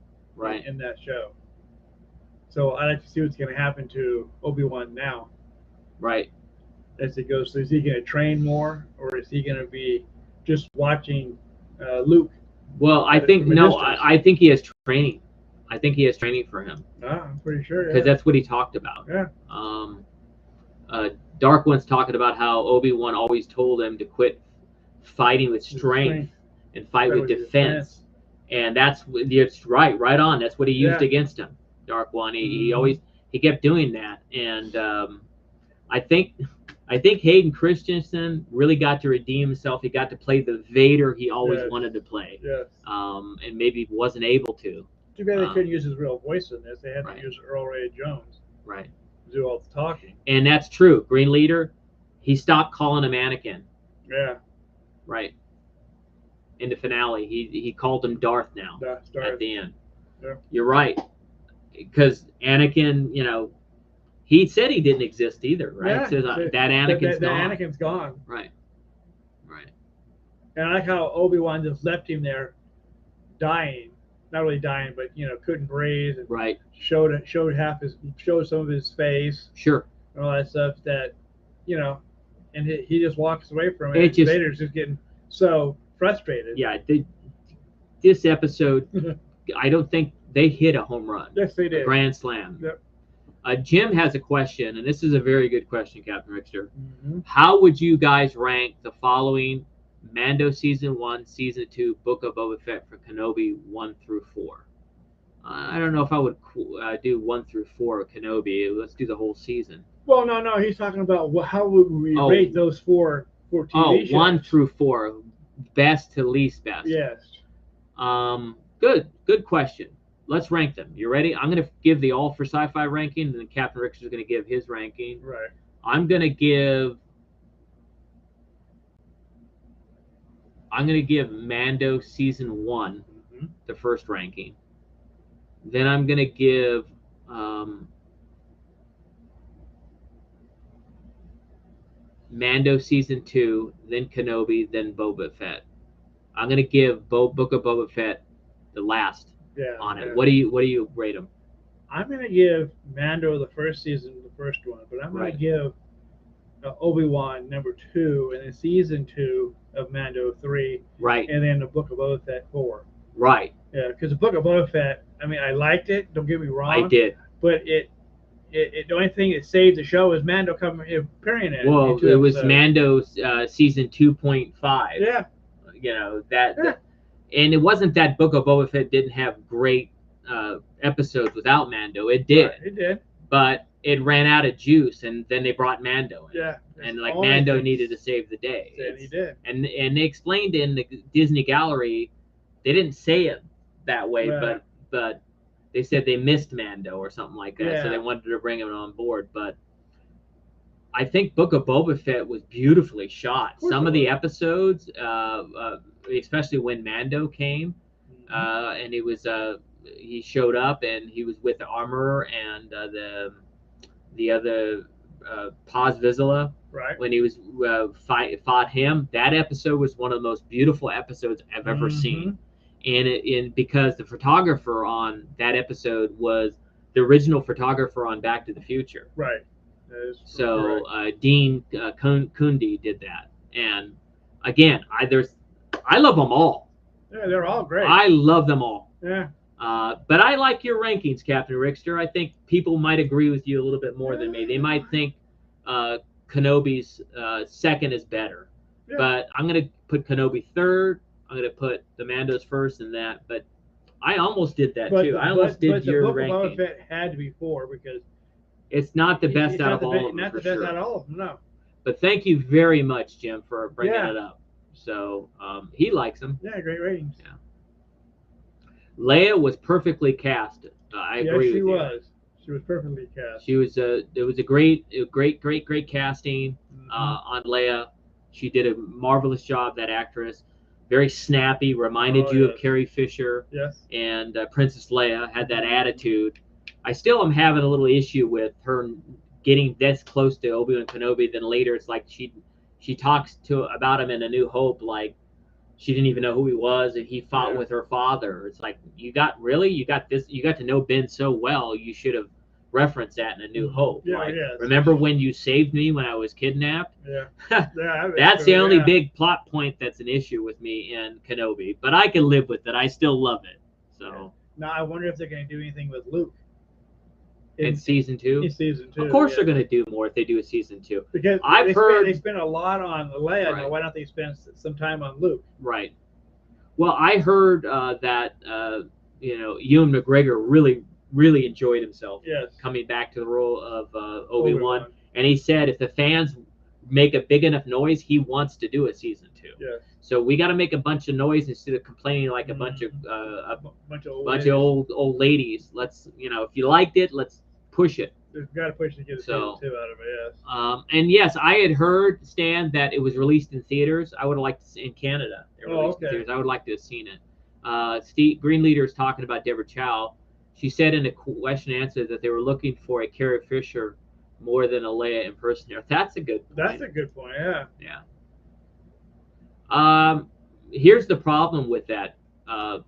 in that show. So I like to see what's going to happen to Obi-Wan now. Right. As he goes, so is he going to train more, or is he going to be just watching Luke? Well, I think I think he has training. I think he has training for him. I'm pretty sure. Because that's what he talked about. Yeah. Dark One's talking about how Obi-Wan always told him to quit fighting with strength and fight with defense. And it's right on. That's what he used against him. Dark One. He kept doing that, and I think Hayden Christensen really got to redeem himself. He got to play the Vader he always wanted to play. Yes. And maybe wasn't able to. Too bad they couldn't use his real voice in this. They had to use Earl Ray Jones. Right. To do all the talking. And that's true. Green Leader, he stopped calling him Anakin. Yeah. Right. In the finale, he called him Darth now. Darth. At the end. Yeah. You're right. Because Anakin, he said he didn't exist either, right? Yeah, so that Anakin's gone. That Anakin's gone. Right. And I like how Obi-Wan just left him there, dying. Not really dying, but couldn't breathe. And showed some of his face. Sure. And all that stuff that, and he just walks away from it. Vader's just getting so frustrated. Yeah. This episode, I don't think they hit a home run. Yes, they did. A grand slam. Yep. Jim has a question, and this is a very good question, Captain Rickster. Mm-hmm. How would you guys rank the following Mando Season 1, Season 2, Book of Boba Fett for Kenobi 1 through 4? I don't know if I would do 1 through 4 of Kenobi. Let's do the whole season. Well, no. He's talking about how would we rate those four TV shows? 1 through 4, best to least best. Yes. Good question. let's rank them. You ready? I'm going to give the all for sci-fi ranking, and then Captain Rick's is going to give his ranking. Right. I'm going to give Mando season 1 the first ranking. Then I'm going to give Mando season 2, then Kenobi, then Boba Fett. I'm going to give Book of Boba Fett the last on it. Yeah. What do you rate them? I'm going to give Mando the first season the first one, but I'm going to give Obi-Wan number 2, and then season 2 of Mando 3, right, and then the Book of Boba Fett 4. Right. Yeah, because the Book of Boba Fett, I mean, I liked it. Don't get me wrong. I did. But the only thing that saved the show was Mando appearing in it. Well, it was Mando's season 2.5. Yeah. You know that, and it wasn't that Book of Boba Fett didn't have great episodes without Mando. It did. Right, it did. But it ran out of juice, and then they brought Mando in. Yeah. And like Mando needed to save the day. And he did. And they explained in the Disney Gallery, they didn't say it that way, right. but they said they missed Mando or something like that, yeah. so they wanted to bring him on board. But I think Book of Boba Fett was beautifully shot. Some of the episodes, especially when Mando came, and he was he showed up and he was with the armorer and the other Paz Vizsla. Right. When he was fought him, that episode was one of the most beautiful episodes I've ever seen. And because the photographer on that episode was the original photographer on Back to the Future. Right. So Dean Kundi did that. And again, I love them all. Yeah, they're all great. I love them all. Yeah. But I like your rankings, Captain Rickster. I think people might agree with you a little bit more than me. They might think Kenobi's second is better. Yeah. But I'm going to put Kenobi third. I'm going to put the Mandos first and that. But I almost did that too. I almost did your ranking. But the Book of Boba Fett had to be 4 because it's not the best out of all of them. Not the best out of all of them, no. But thank you very much, Jim, for bringing it up. So he likes them. Yeah, great ratings. Yeah. Leia was perfectly cast. I agree with you. Yes, she was. She was perfectly cast. She was. It was a great casting on Leia. She did a marvelous job. That actress, very snappy. Reminded you of Carrie Fisher. Yes. And Princess Leia had that attitude. I still am having a little issue with her getting this close to Obi-Wan Kenobi. Then later, it's like she talks about him in A New Hope like she didn't even know who he was, and he fought with her father. It's like you got to know Ben so well. You should have referenced that in A New Hope. Yeah, like, remember when you saved me when I was kidnapped? Yeah. That's the only big plot point that's an issue with me in Kenobi, but I can live with it. I still love it. So now I wonder if they're going to do anything with Luke. In season 2? In season 2. Of course they're going to do more if they do a season 2. Because I've heard they spend a lot on Leia. Right. Now why don't they spend some time on Luke? Right. Well, I heard that Ewan McGregor really enjoyed himself coming back to the role of Obi-Wan. And he said if the fans make a big enough noise, he wants to do a season 2. Yeah. So we got to make a bunch of noise instead of complaining like a bunch of old ladies. Let's if you liked it, let's push it. We've got to push to get a season 2 out of it. Yes. And yes, I had heard, Stan, that it was released in theaters. I would have liked to see in Canada. In theaters. I would like to have seen it. Steve Green Leader is talking about Deborah Chow. She said in a question and answer that they were looking for a Carrie Fisher more than a Leia impersonator. That's a good point. That's a good point. Yeah. Yeah. Here's the problem with that. I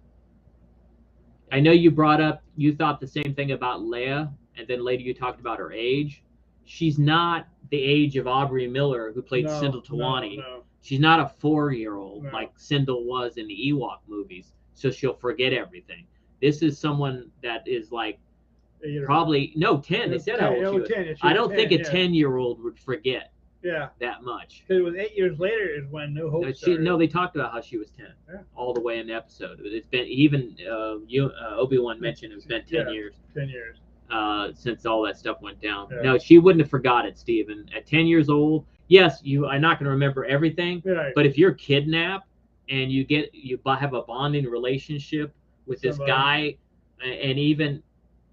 know you brought up, you thought the same thing about Leia, and then later you talked about her age. She's not the age of Aubrey Miller, who played Sindel Tawani. No. She's not a 4-year-old like Sindel was in the Ewok movies, so she'll forget everything. This is someone that is like probably 10. They said how old she was. 10. I don't think a 10-year-old would forget that much. Because it was 8 years later is when New Hope started. No, they talked about how she was 10 all the way in the episode. It's been even Obi-Wan mentioned it's been 10 years. 10 years. Since all that stuff went down. Yeah. No, she wouldn't have forgot it, Stephen. At 10 years old, yes, you are not going to remember everything. Right. But if you're kidnapped and you have a bonding relationship with this guy And even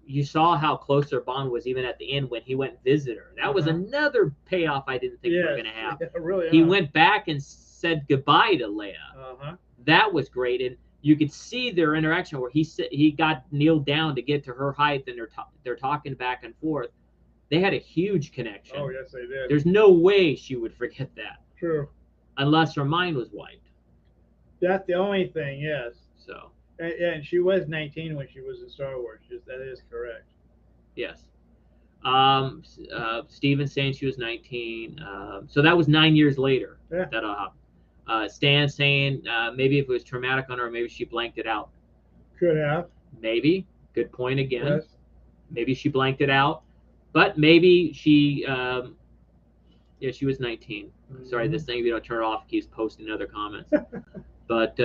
you saw how close their bond was even at the end when he went and visited her. That was another payoff I didn't think we were going to have. Yeah, really. He went back and said goodbye to Leia. That was great, and you could see their interaction where he got kneeled down to get to her height, and they're talking back and forth. They had a huge connection. Oh yes, they did. There's no way she would forget that. True. Unless her mind was wiped. That's the only thing. Yes. So. And she was 19 when she was in Star Wars. That is correct. Yes. Steven saying she was 19. So that was 9 years later. Yeah. That Stan saying maybe if it was traumatic on her, maybe she blanked it out. Could have. Maybe. Good point again. Yes. Maybe she blanked it out. But maybe she, she was 19. Sorry, this thing, if you don't turn it off, keeps posting other comments. But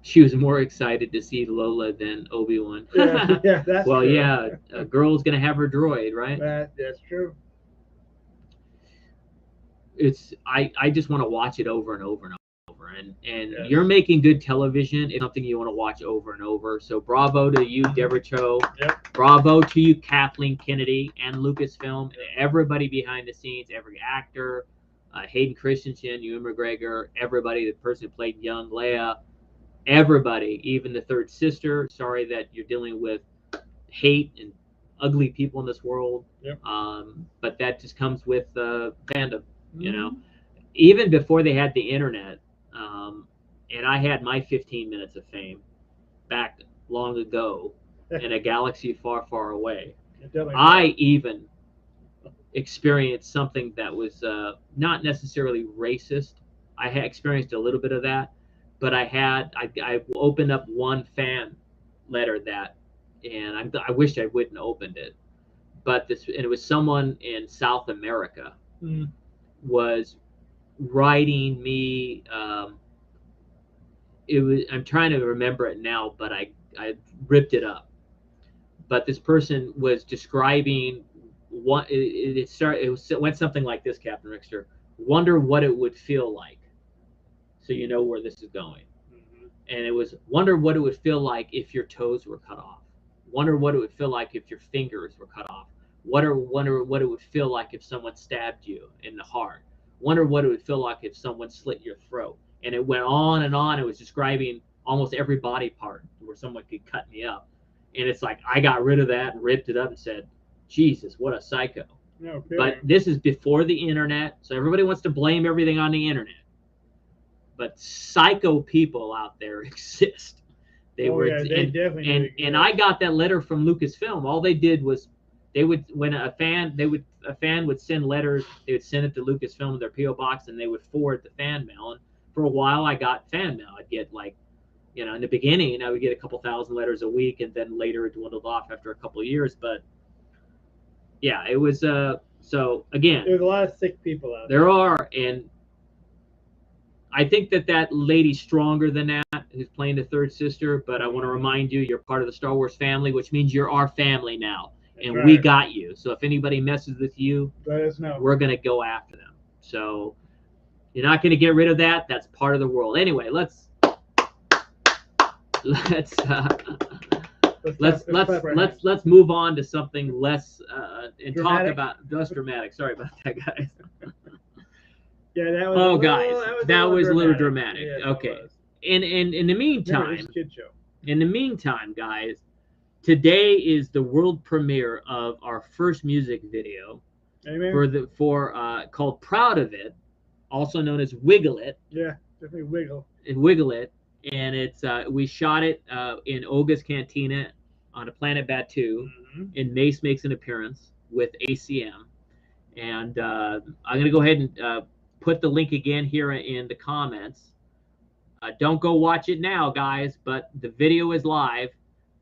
she was more excited to see Lola than Obi-Wan. Yeah, that's well, true. yeah, a girl's gonna have her droid, right? That's true. I just want to watch it over and over and over. And Yes. You're making good television. It's something you want to watch over and over. So bravo to you, Deborah Cho. Yep. Bravo to you, Kathleen Kennedy, and Lucasfilm, and everybody behind the scenes, every actor, Hayden Christensen, Ewan McGregor, everybody, the person who played young Leia. Everybody, even the third sister. Sorry that you're dealing with hate and ugly people in this world. Yep. But that just comes with fandom, you know. Even before they had the internet, and I had my 15 minutes of fame back long ago in a galaxy far, far away. I even experienced something that was not necessarily racist. I had experienced a little bit of that. But I opened up one fan letter and I wish I wouldn't opened it. But it was someone in South America was writing me. I'm trying to remember it now, but I ripped it up. But this person was describing what it went something like this, Captain Rickster. Wonder what it would feel like. So you know where this is going. And it was wonder what it would feel like if your toes were cut off. Wonder what it would feel like if your fingers were cut off. Wonder what it would feel like if someone stabbed you in the heart. Wonder what it would feel like if someone slit your throat. And it went on and on. It was describing almost every body part where someone could cut me up. And it's like I got rid of that and ripped it up and said, Jesus, what a psycho. No, but this is before the internet, so everybody wants to blame everything on the internet. But psycho people out there exist. They definitely exist. And I got that letter from Lucasfilm. All they did was when a fan would send letters, they would send it to Lucasfilm in their PO box, and they would forward the fan mail. And for a while, I got fan mail. I'd get in the beginning, I would get a couple thousand letters a week, and then later it dwindled off after a couple of years. But yeah, it was so again. There's a lot of sick people out there. There are, and I think that lady's stronger than that, who's playing the third sister. But I want to remind you, you're part of the Star Wars family, which means you're our family now, and we got you. So if anybody messes with you, let us know. We're gonna go after them. So you're not gonna get rid of that. That's part of the world. Anyway, let's move on to something less and dramatic? talk about less dramatic. Sorry about that, guys. Yeah, that was. Oh, guys, that was a little dramatic. Yes, okay. In the meantime, kid show. In the meantime, guys, today is the world premiere of our first music video. Amen. Called "Proud of It," also known as "Wiggle It." Yeah, definitely wiggle. Wiggle It, and it's we shot it in Olga's Cantina on a Planet Batu, and Mace makes an appearance with ACM, and I'm gonna go ahead and put the link again here in the comments. Don't go watch it now, guys, but the video is live.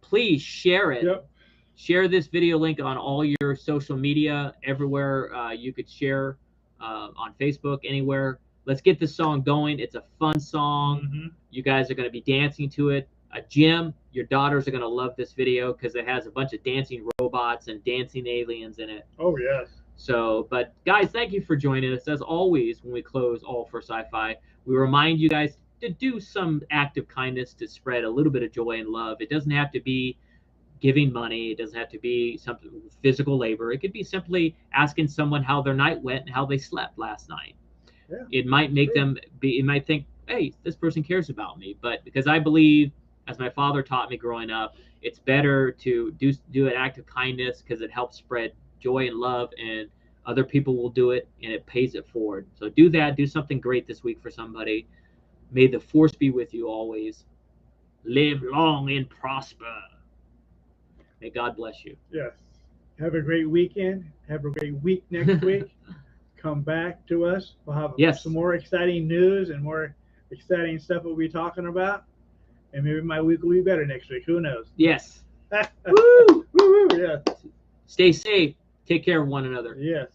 Please share it. Yep. Share this video link on all your social media, everywhere you could share, on Facebook, anywhere. Let's get this song going. It's a fun song. You guys are going to be dancing to it. Jim, your daughters are going to love this video because it has a bunch of dancing robots and dancing aliens in it. Oh, yes. So, but guys, thank you for joining us. As always, when we close All for Sci-Fi, we remind you guys to do some act of kindness to spread a little bit of joy and love. It doesn't have to be giving money. It doesn't have to be something physical labor. It could be simply asking someone how their night went and how they slept last night. Yeah, It might make true. them be, it might think, hey, this person cares about me. But because I believe, as my father taught me growing up, it's better to do an act of kindness because it helps spread joy and love, and other people will do it and it pays it forward. So do that. Do something great this week for somebody. May the force be with you always. Live long and prosper. May God bless you. Yes. Have a great weekend. Have a great week next week. Come back to us. We'll have Yes. some more exciting news and more exciting stuff we'll be talking about. And maybe my week will be better next week. Who knows? Yes. Woo! Woo! Yes. Stay safe. Take care of one another. Yes.